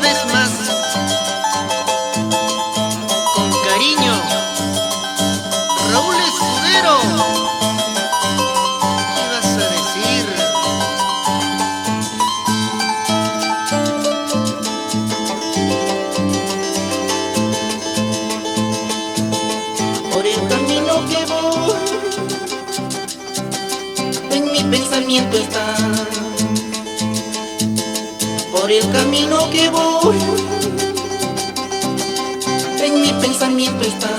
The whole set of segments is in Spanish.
vez más, con cariño, Raúl Escudero. ¿Qué vas a decir? Por el camino que voy, en mi pensamiento está. Por el camino que voy, en mi pensamiento está.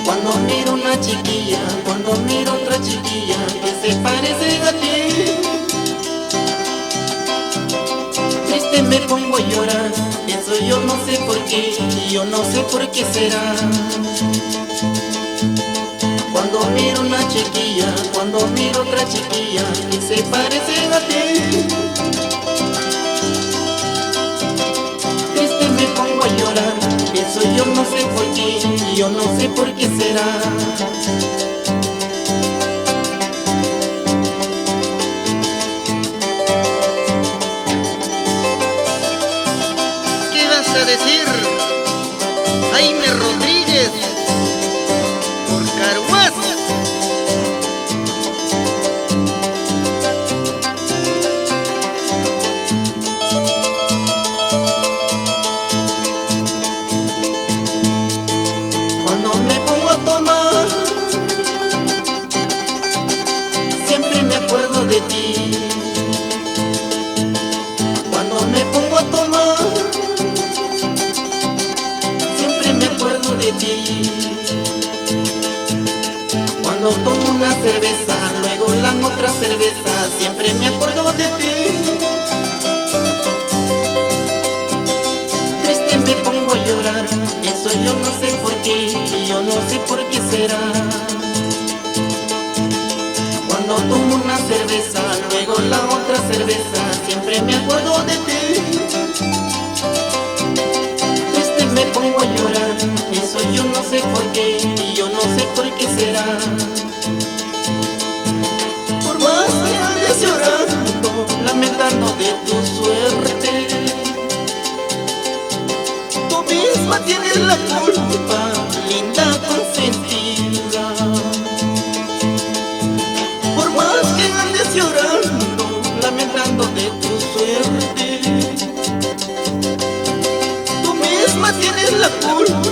Cuando miro una chiquilla, cuando miro otra chiquilla que se parece a ti, triste me pongo a llorar. Pienso yo no sé por qué, y yo no sé por qué será. Cuando miro una chiquilla, cuando miro otra chiquilla que se parecen a ti, triste me pongo a llorar. Pienso yo no sé por qué, y yo no sé por qué será. ¿Qué vas a decir? Jaime Rodríguez, por Carhuaz. Cuando me pongo a tomar, siempre me acuerdo de ti. Cuando me pongo a tomar, siempre me acuerdo de ti. Cuando tomo una cerveza, luego la otra cerveza, siempre me acuerdo de ti. Triste me pongo a llorar, eso yo no sé por qué, y yo no sé por qué será. Cuando tomo una cerveza, luego la otra cerveza, siempre me acuerdo de ti. Triste me pongo a llorar, eso yo no sé por qué, y yo no sé por qué será. Por más que andes llorando, lamentando de tu suerte, tú misma tienes la culpa, linda consentida. Por más que andes llorando, lamentando de tu suerte, tú misma tienes la culpa,